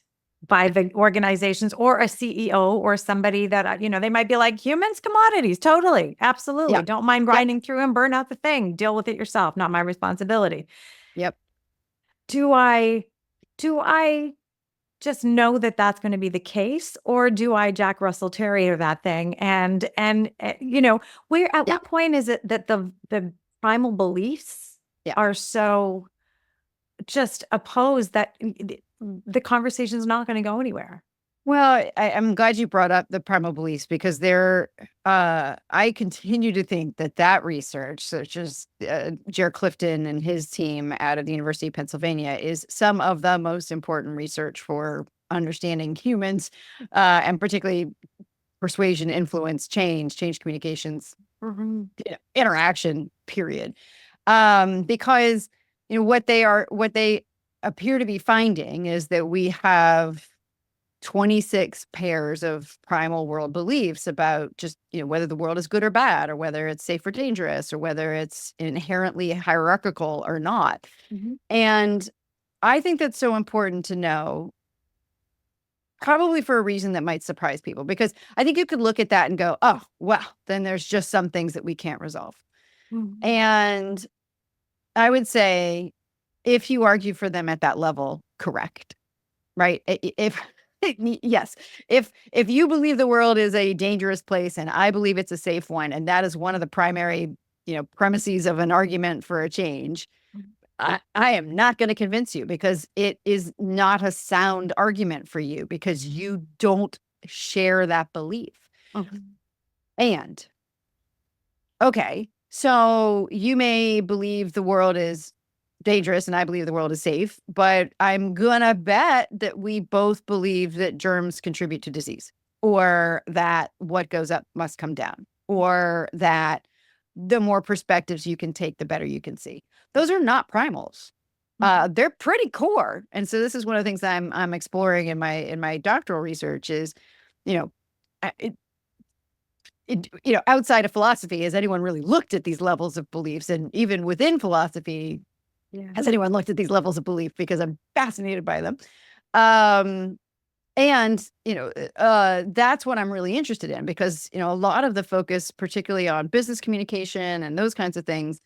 by the organizations or a CEO or somebody that, they might be like, humans, commodities, totally, absolutely. Yeah. Don't mind Yep. grinding through and burn out the thing. Deal with it yourself, not my responsibility. Yep. Do I, do I just know that that's going to be the case, or do I Jack Russell Terrier that thing? Where at Yeah. what point is it that the primal beliefs Yeah. are so just opposed that the conversation is not going to go anywhere? Well, I'm glad you brought up the primal beliefs because I continue to think that research, such as Jared Clifton and his team out of the University of Pennsylvania, is some of the most important research for understanding humans, and particularly persuasion, influence, change communications, interaction, period. Because what they appear to be finding is that we have 26 pairs of primal world beliefs about just, whether the world is good or bad, or whether it's safe or dangerous, or whether it's inherently hierarchical or not. Mhm. And I think that's so important to know, probably for a reason that might surprise people, because I think you could look at that and go, oh, well, then there's just some things that we can't resolve. Mhm. And I would say, if you argue for them at that level, correct, right? If yes, if you believe the world is a dangerous place and I believe it's a safe one, and that is one of the primary, premises of an argument for a change, I am not going to convince you, because it is not a sound argument for you, because you don't share that belief. Mhm. And okay, so you may believe the world is dangerous and I believe the world is safe, but I'm gonna bet that we both believe that germs contribute to disease, or that what goes up must come down, or that the more perspectives you can take, the better you can see. Those are not primals. Mhm. They're pretty core. And so this is one of the things that I'm exploring in my doctoral research is, you know, outside of philosophy, has anyone really looked at these levels of beliefs? And even within philosophy, Yeah. has anyone looked at these levels of belief? Because I'm fascinated by them. Um, and, that's what I'm really interested in, because, a lot of the focus, particularly on business communication and those kinds of things,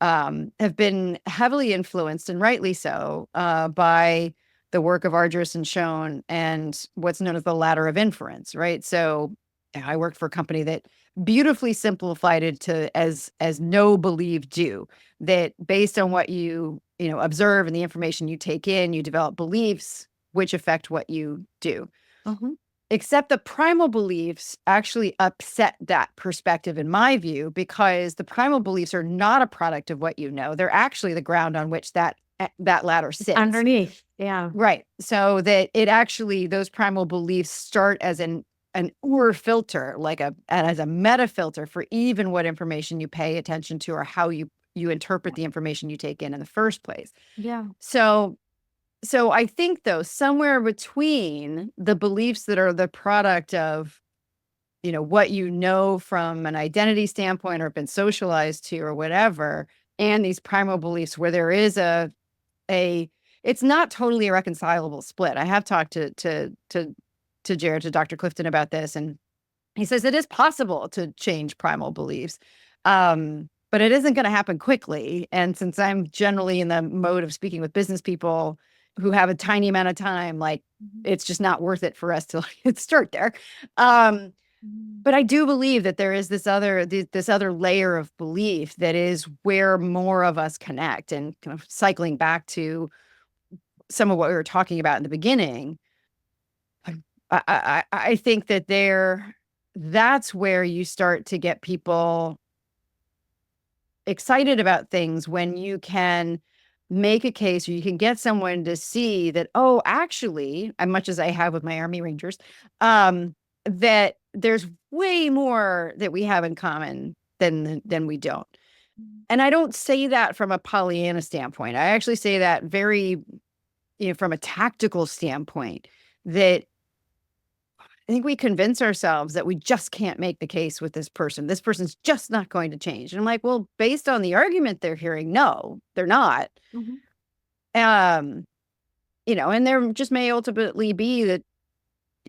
have been heavily influenced, and rightly so, by the work of Argyris and Schoen and what's known as the ladder of inference, right? So I worked for a company that beautifully simplified it to as know, believe, do. That based on what you observe and the information you take in, you develop beliefs which affect what you do. Mhm. Except the primal beliefs actually upset that perspective, in my view, because the primal beliefs are not a product of what you know. They're actually the ground on which that ladder sits. Underneath. Yeah. Right. So that it actually, those primal beliefs start as an ur filter, and as a meta filter for even what information you pay attention to, or how you interpret the information you take in the first place. Yeah. So I think, though, somewhere between the beliefs that are the product of, what you know from an identity standpoint or have been socialized to or whatever, and these primal beliefs where there is a it's not totally a reconcilable split. I have talked to Jared, to Dr. Clifton, about this, and he says it is possible to change primal beliefs. But it isn't going to happen quickly. And since I'm generally in the mode of speaking with business people who have a tiny amount of time, like, it's just not worth it for us to start there. Um, Mhm. but I do believe that there is this other layer of belief that is where more of us connect, and kind of cycling back to some of what we were talking about in the beginning. I think that's where you start to get people excited about things, when you can make a case, or you can get someone to see that, oh, actually, as much as I have with my Army Rangers, that there's way more that we have in common than we don't. And I don't say that from a Pollyanna standpoint. I actually say that very, from a tactical standpoint, that I think we convince ourselves that we just can't make the case with this person. This person's just not going to change. And I'm like, well, based on the argument they're hearing, no, they're not. Mhm. Um, and there just may ultimately be that,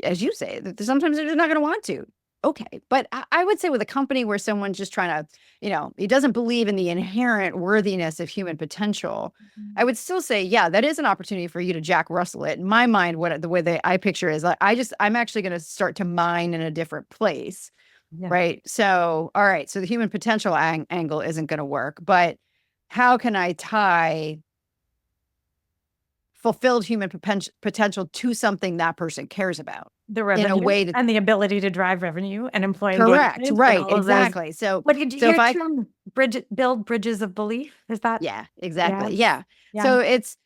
as you say, that sometimes they're just not going to want to. okay. But I would say with a company where someone's just trying to, he doesn't believe in the inherent worthiness of human potential, I would still say, yeah, that is an opportunity for you to Jack Russell it. In my mind, the way that I picture is like, I'm actually going to start to mine in a different place. Yeah. Right. So, all right. So the human potential angle isn't going to work, but how can I tie fulfilled human potential to something that person cares about The in a revenue way that and the ability to drive revenue and employee correct. engagement and Right. all of those. Exactly. So, What did you so if hear I, term build bridges of belief? Is that yeah, yeah? exactly. Yeah. Yeah. So it's,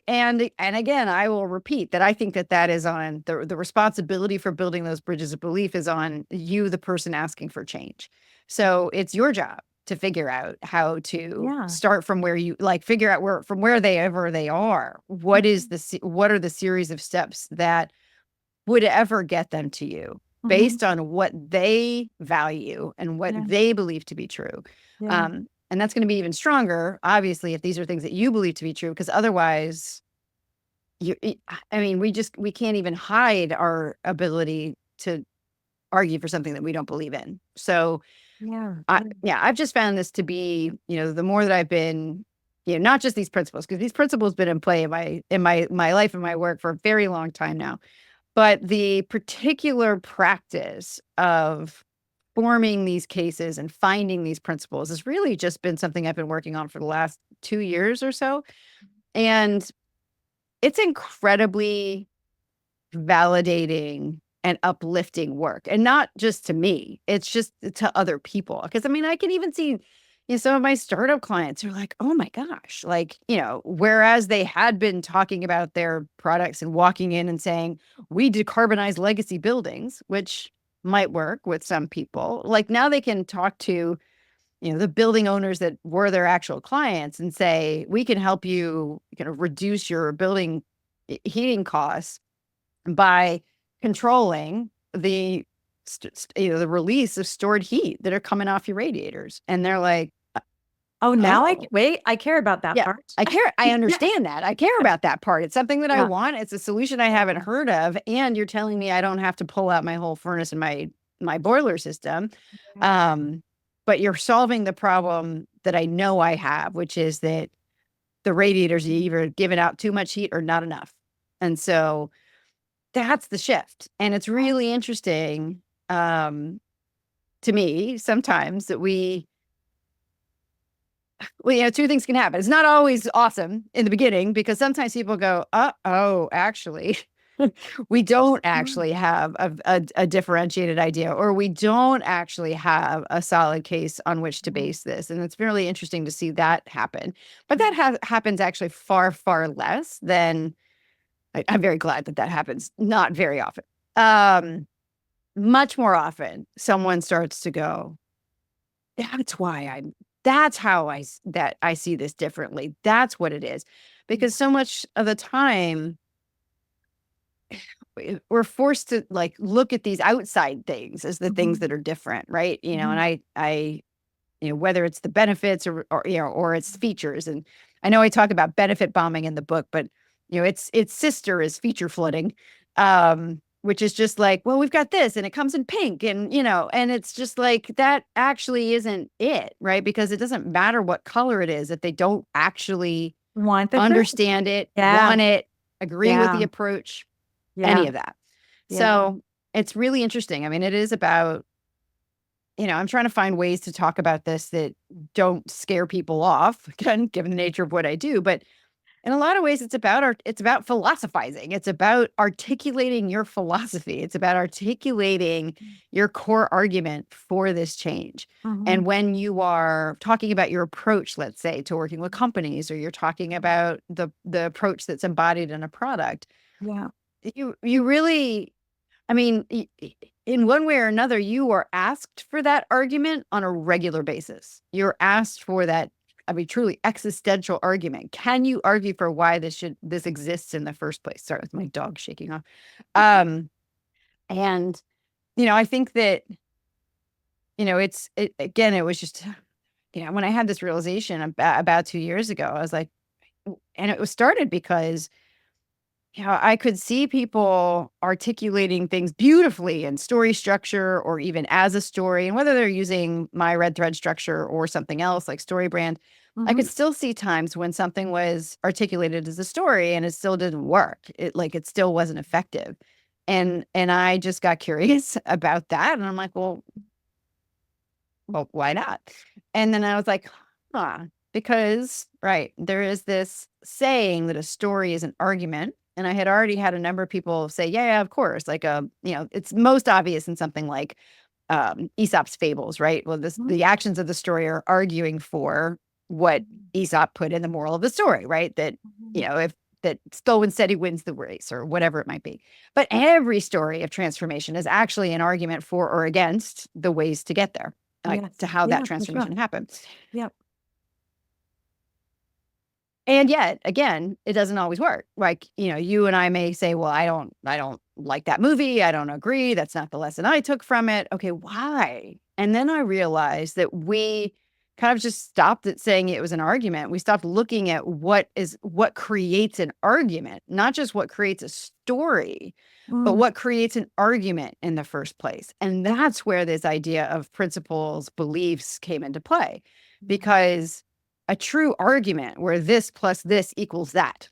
and again, I will repeat that I think that is on the responsibility for building those bridges of belief is on you, the person asking for change. So it's your job to figure out how to Yeah. start from where you like figure out where from where they are. What are the series of steps that would ever get them to you Mhm. based on what they value and what Yeah. they believe to be true. Yeah. And that's going to be even stronger, obviously, if these are things that you believe to be true, because otherwise, I mean, we can't even hide our ability to argue for something that we don't believe in. So, Yeah. yeah, I've just found this to be, the more that I've been, not just these principles, because these principles been in play in my life and my work for a very long time now. But the particular practice of forming these cases and finding these principles has really just been something I've been working on for the last 2 years or so. And it's incredibly validating and uplifting work. And not just to me, it's just to other people. Because I mean, I can even see, some of my startup clients are like, oh my gosh, like, whereas they had been talking about their products and walking in and saying, we decarbonize legacy buildings, which might work with some people. Like now they can talk to, the building owners that were their actual clients and say, we can help you kind of reduce your building heating costs by controlling the release of stored heat that are coming off your radiators. And they're like, Oh, now oh, wait, I care about that yeah, part. I care. I Yeah. understand that. I care about that part. It's something that I Yeah. want. It's a solution I haven't heard of. And you're telling me I don't have to pull out my whole furnace and my boiler system. Um, but you're solving the problem that I know I have, which is that the radiators are either giving out too much heat or not enough. And so that's the shift. And it's really interesting to me sometimes that two things can happen. It's not always awesome in the beginning because sometimes people go, oh, actually, we don't actually have a differentiated idea, or we don't actually have a solid case on which to base this. And it's really interesting to see that happen. But that happens actually far, far less than I'm very glad that happens. Not very often. Much more often, someone starts to go, that's why that's how that I see this differently. That's what it is. Because so much of the time, we're forced to like look at these outside things as the things that are different, right? And I, whether it's the benefits or its features. And I know I talk about benefit bombing in the book, but its sister is feature flooding. Which is just like, well, we've got this and it comes in pink and, and it's just like, that actually isn't it, right? Because it doesn't matter what color it is if they don't actually Want the thing. understand it, Yeah. want it, agree with the Yeah. approach, any Yeah. of that. Yeah. So it's really interesting. I mean, it is about, I'm trying to find ways to talk about this that don't scare people off, again, given the nature of what I do. But in a lot of ways, it's about philosophizing. It's about articulating your philosophy. It's about articulating your core argument for this change. Mhm. And when you are talking about your approach, let's say, to working with companies, or you're talking about the approach that's embodied in a product, Yeah. you really, I mean, in one way or another, you are asked for that argument on a regular basis. You're asked for that, I mean, truly existential argument. Can you argue for why this exists in the first place? Sorry, with my dog shaking off. And I think that again, it was just when I had this realization about 2 years ago, I was like, and it was started because I could see people articulating things beautifully in story structure or even as a story. And whether they're using my red thread structure or something else like StoryBrand, I Mm-hmm. could still see times when something was articulated as a story and it still didn't work. It still wasn't effective. And I just got curious about that. And I'm like, well, why not? And then I was like, huh, because, right, there is this saying that a story is an argument. And I had already had a number of people say, yeah, of course. Like, it's most obvious in something like Aesop's fables, right? Well, the actions of the story are arguing for what Aesop put in the moral of the story, right? That, if that so instead he wins the race or whatever it might be. But every story of transformation is actually an argument for or against the ways to get there, like Yes. to how Yeah, that for sure. transformation happens. Yep. And yet, again, it doesn't always work. Like, you and I may say, well, I don't like that movie. I don't agree. That's not the lesson I took from it. Okay, why? And then I realized that we kind of just stopped at saying it was an argument. We stopped looking at what creates an argument, not just what creates a story, but Mm. what creates an argument in the first place. And that's where this idea of principles, beliefs came into play, because a true argument where this plus this equals that,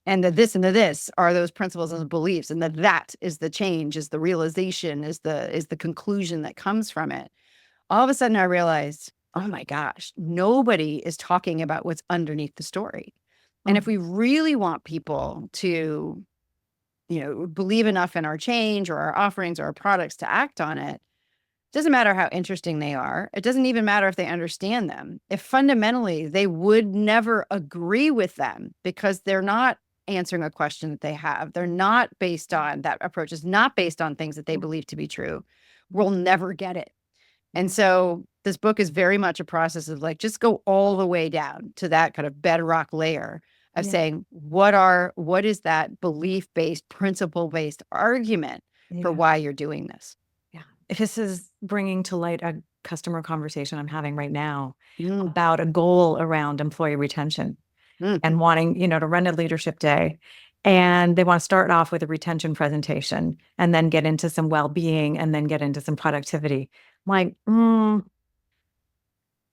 and the this and the this are those principles and beliefs, and that is the change, is the realization, is the conclusion that comes from it. All of a sudden I realized, oh my gosh, nobody is talking about what's underneath the story. And if Mm. we really want people to, believe enough in our change or our offerings or our products to act on it, doesn't matter how interesting they are. It doesn't even matter if they understand them. If fundamentally they would never agree with them because they're not answering a question that they have, they're not based on, that approach is not based on things that they believe to be true, we'll never get it. And so this book is very much a process of like, just go all the way down to that kind of bedrock layer of Yeah. saying, what is that belief-based, principle-based argument for Yeah. why you're doing this? Yeah. If this is bringing to light a customer conversation I'm having right now Mm, about a goal around employee retention mm. and wanting, to run a leadership day. And they want to start off with a retention presentation and then get into some well-being and then get into some productivity. I'm like,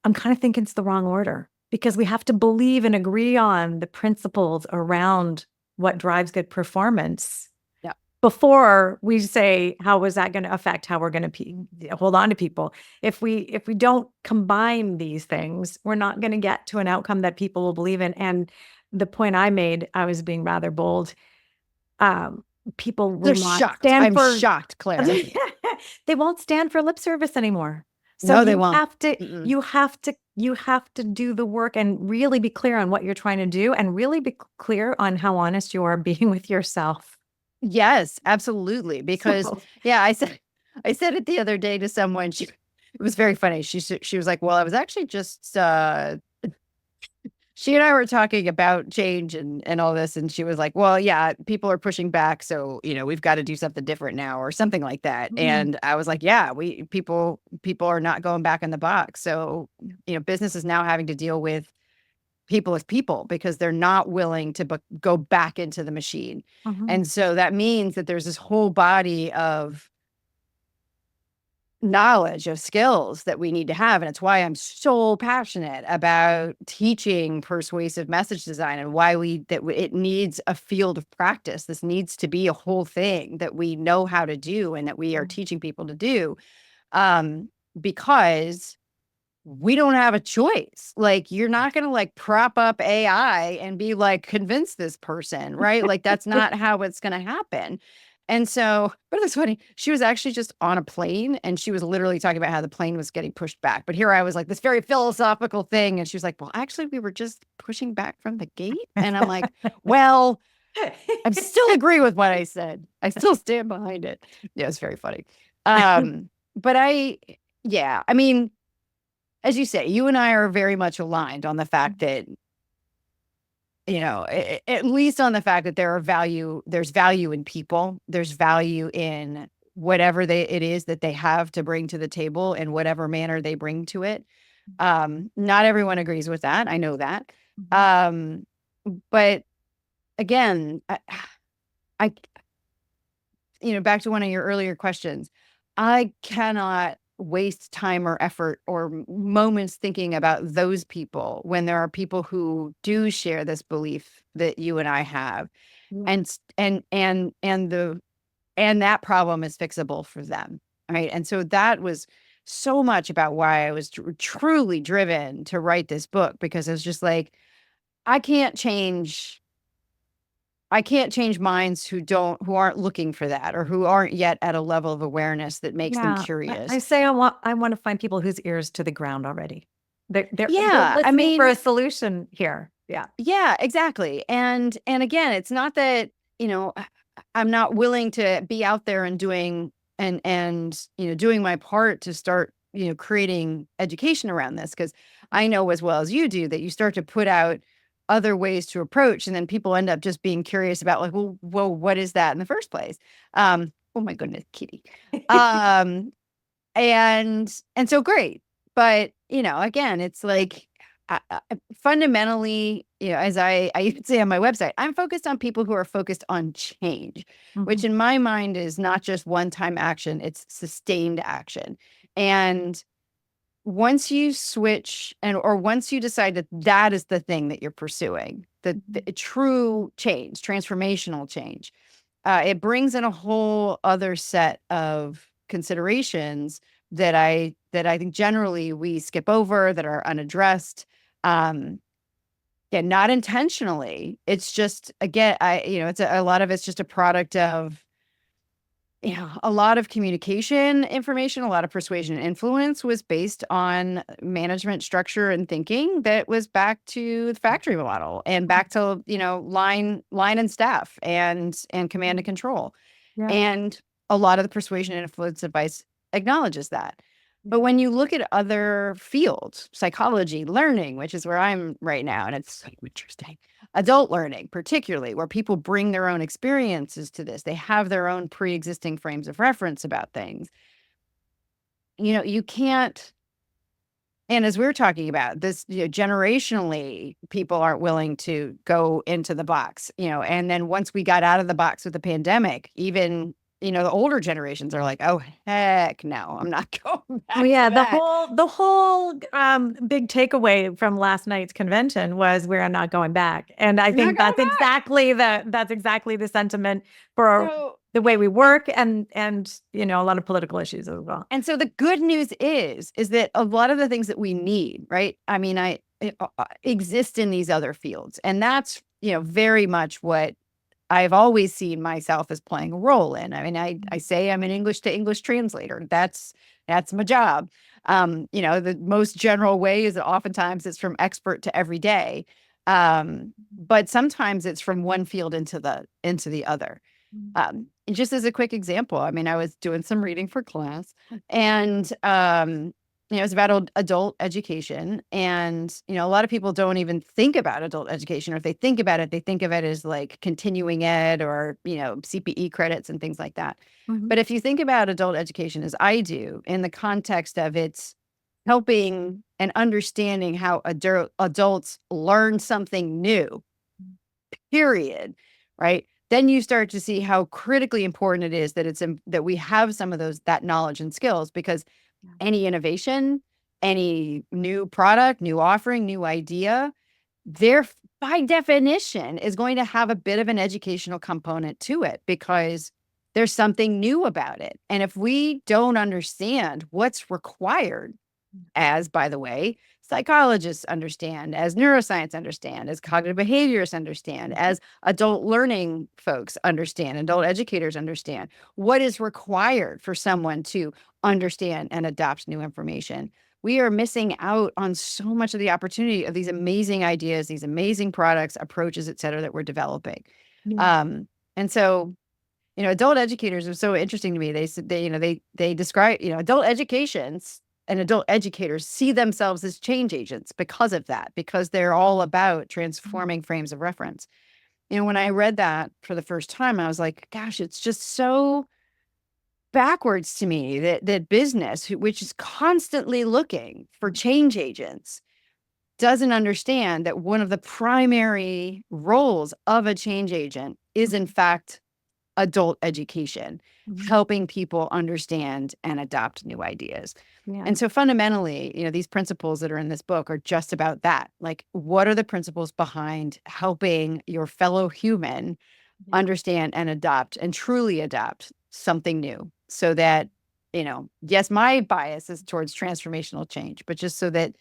I'm kind of thinking it's the wrong order, because we have to believe and agree on the principles around what drives good performance Yeah. before we say, how is that going to affect how we're going to hold on to people? If we don't combine these things, we're not going to get to an outcome that people will believe in. And the point I made, I was being rather bold. People They're will not shocked. stand I'm for shocked, Claire. they won't stand for lip service anymore. So No, they won't. Mm-mm. you have to do the work and really be clear on what you're trying to do and really be clear on how honest you are being with yourself. Yes, absolutely. Because So, yeah, I said it the other day to someone. It was very funny. She was like, "Well, I was actually just she and I were talking about change and all this, and she was like, "Well, yeah, people are pushing back, so we've got to do something different now, or something like that." mm, And I was like, "Yeah, we people are not going back in the box, so business is now having to deal with people as people because they're not willing to go back into the machine." mhm, And so that means that there's this whole body of knowledge, of skills that we need to have. And it's why I'm so passionate about teaching persuasive message design, and why it needs a field of practice. This needs to be a whole thing that we know how to do and that we are teaching people to do. Because we don't have a choice. Like, you're not going to like prop up AI and be like, convince this person, right? Like, that's not how it's going to happen. And so, but it's funny. She was actually just on a plane and she was literally talking about how the plane was getting pushed back. But here I was like, this very philosophical thing. And she was like, well, actually, we were just pushing back from the gate. And I'm like, well, I still agree with what I said. I still stand behind it. Yeah, it's very funny. But yeah, I mean, as you say, you and I are very much aligned on the fact that, at least on the fact that there's value in people. There's value in whatever it is that they have to bring to the table in whatever manner they bring to it. Not everyone agrees with that. I know that. Mhm. Um, but again, I, back to one of your earlier questions, I cannot waste time or effort or moments thinking about those people when there are people who do share this belief that you and I have, Yeah. and that problem is fixable for them, right? And so that was so much about why I was truly driven to write this book, because I was just like, I can't change minds who aren't looking for that, or who aren't yet at a level of awareness that makes them Yeah. I curious. say I want to find people whose ears to the ground already. They're Yeah, I listening for mean, a solution here. Yeah. yeah, exactly. And again, it's not that, I'm not willing to be out there and doing doing my part to start, creating education around this, because I know as well as you do that you start to put out other ways to approach, and then people end up just being curious about, like, well, what is that in the first place? Oh my goodness, kitty. Um and so great. But, again, it's like, fundamentally, as I even say on my website, I'm focused on people who are focused on change, which Mhm. in my mind is not just one-time action, it's sustained action. And once you switch, or once you decide that that is the thing that you're pursuing, the true change, transformational change, it brings in a whole other set of considerations that I think generally we skip over, that are unaddressed. Um, yeah, not intentionally. It's just, again, it's a lot of it's just a product of, a lot of communication information, a lot of persuasion and influence was based on management structure and thinking that was back to the factory model, and back to, line and staff, and command and control. Yeah. And a lot of the persuasion and influence advice acknowledges that. But when you look at other fields, psychology, learning, which is where I'm right now, and it's so interesting, adult learning, particularly, where people bring their own experiences to this, they have their own pre existing frames of reference about things. You can't, and as we are talking about this, generationally, people aren't willing to go into the box, and then once we got out of the box with the pandemic, even, the older generations are like, oh, heck no, I'm not going Oh back yeah, to that. the whole big takeaway from last night's convention was we're not going back, and I I'm not think going back. that's exactly the sentiment for So, the way we work, and a lot of political issues as well. and so the good news is that a lot of the things that we need, right? I mean, exist in these other fields, and that's, very much what I've always seen myself as playing a role in. I mean, I say I'm an English to English translator. That's my job. The most general way is that oftentimes it's from expert to everyday. But sometimes it's from one field into the other. And just as a quick example, I mean, I was doing some reading for class, and it was about adult education. And a lot of people don't even think about adult education, or if they think about it, they think of it as like continuing ed, or CPE credits and things like that. Mhm. But if you think about adult education as I do, in the context of it's helping and understanding how adults learn something new, period, right? Then you start to see how critically important it is that that we have some of that knowledge and skills, because Yeah. any innovation, any new product, new offering, new idea, there, by definition, is going to have a bit of an educational component to it, because there's something new about it. And if we don't understand what's required, as, by the way, psychologists understand, as neuroscience understand, as cognitive behaviorists understand, as adult learning folks understand, adult educators understand, what is required for someone to understand and adopt new information, we are missing out on so much of the opportunity of these amazing ideas, these amazing products, approaches, et cetera, that we're developing. Yeah. And so, adult educators are so interesting to me. They said they describe, adult educations and adult educators see themselves as change agents because of that, because they're all about transforming frames of reference. When I read that for the first time, I was like, gosh, it's just so backwards to me that business, which is constantly looking for change agents, doesn't understand that one of the primary roles of a change agent is, in fact, adult education, helping people understand and adopt new ideas. Yeah. And so fundamentally, these principles that are in this book are just about that. Like, what are the principles behind helping your fellow human understand and adopt and truly adopt something new so that, yes, my bias is towards transformational change, but just so that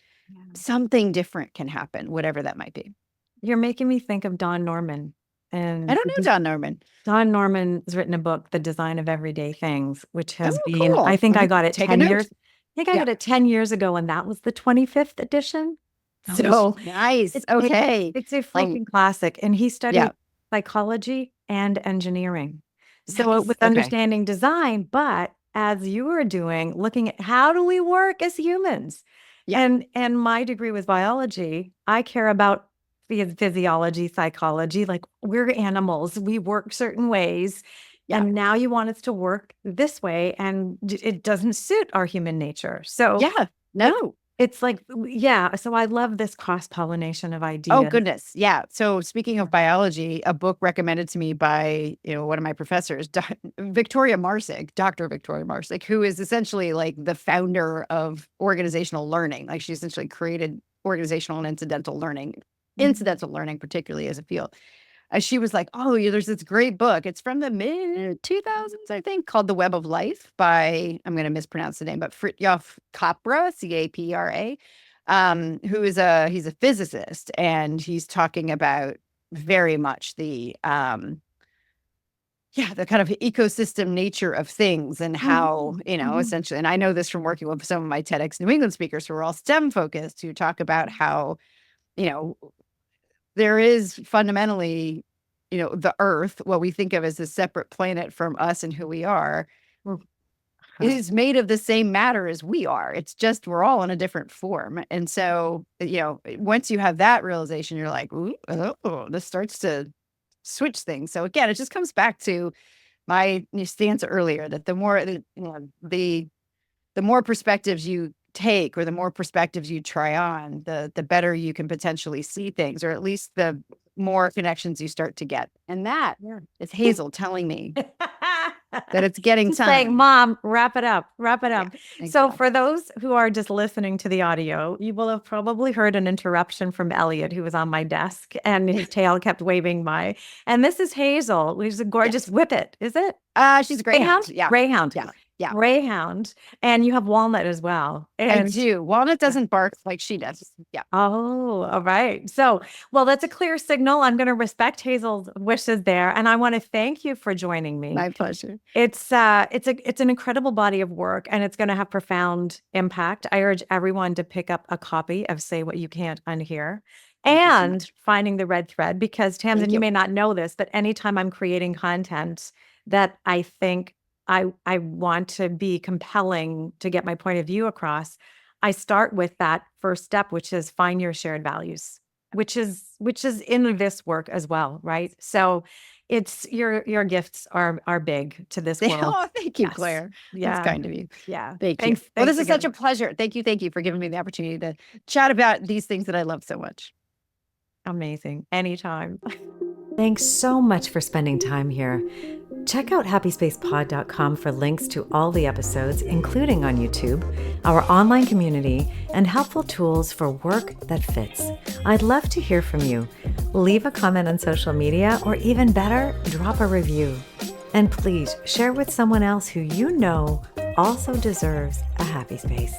something different can happen, whatever that might be. You're making me think of Don Norman. And I don't know Don Norman. Don Norman has written a book, The Design of Everyday Things, which has been, cool. I think I got it Take 10 a note. years. I think I got it 10 years ago, and that was the 25th edition. So nice. Okay. It's a freaking classic. And he studied psychology and engineering. So it was understanding design, but as you were doing, looking at how do we work as humans? And my degree was biology. I care about physiology, psychology, like we're animals, we work certain ways. And now you want us to work this way, and it doesn't suit our human nature. So no. It's like, so I love this cross-pollination of ideas. Oh, goodness. Yeah. So speaking of biology, a book recommended to me by, one of my professors, Victoria Marsick, Dr. Victoria Marsick, who is essentially like the founder of organizational learning. Like, she essentially created organizational and incidental learning particularly as a field. She was like, oh, there's this great book. It's from the mid-2000s, I think, called The Web of Life by, I'm going to mispronounce the name, but Fritjof Capra, Capra, he's a physicist, and he's talking about very much the kind of ecosystem nature of things, and how, essentially, and I know this from working with some of my TEDx New England speakers who are all STEM focused, who talk about how, there is fundamentally, the Earth, what we think of as a separate planet from us and who we are, is made of the same matter as we are. It's just we're all in a different form. And so, once you have that realization, you're like, ooh, this starts to switch things. So again, it just comes back to my stance earlier that the more, the more perspectives you take, or the more perspectives you try on, the better you can potentially see things, or at least the more connections you start to get. And that is Hazel telling me that it's getting time. Saying, Mom, wrap it up. Exactly. So for those who are just listening to the audio, you will have probably heard an interruption from Elliot, who was on my desk, and his tail kept waving by. And this is Hazel, who's a gorgeous whippet, is it? She's a greyhound. Greyhound. Yeah. Greyhound. And you have Walnut as well. And I do. Walnut doesn't bark like she does. Yeah. Oh, all right. So, well, that's a clear signal. I'm going to respect Hazel's wishes there. And I want to thank you for joining me. My pleasure. It's an incredible body of work, and it's going to have profound impact. I urge everyone to pick up a copy of Say What You Can't Unhear and Finding the Red Thread, because Tamsen, you may not know this, but anytime I'm creating content that I think I want to be compelling to get my point of view across, I start with that first step, which is find your shared values, which is in this work as well, right? So it's your gifts are big to this world. Oh, thank you, Claire. Yeah. That's kind of you. Yeah. Thank you. Well, this is such a pleasure. Thank you for giving me the opportunity to chat about these things that I love so much. Amazing. Anytime. Thanks so much for spending time here. Check out happyspacepod.com for links to all the episodes, including on YouTube, our online community, and helpful tools for work that fits. I'd love to hear from you. Leave a comment on social media, or even better, drop a review. And please share with someone else who you know also deserves a happy space.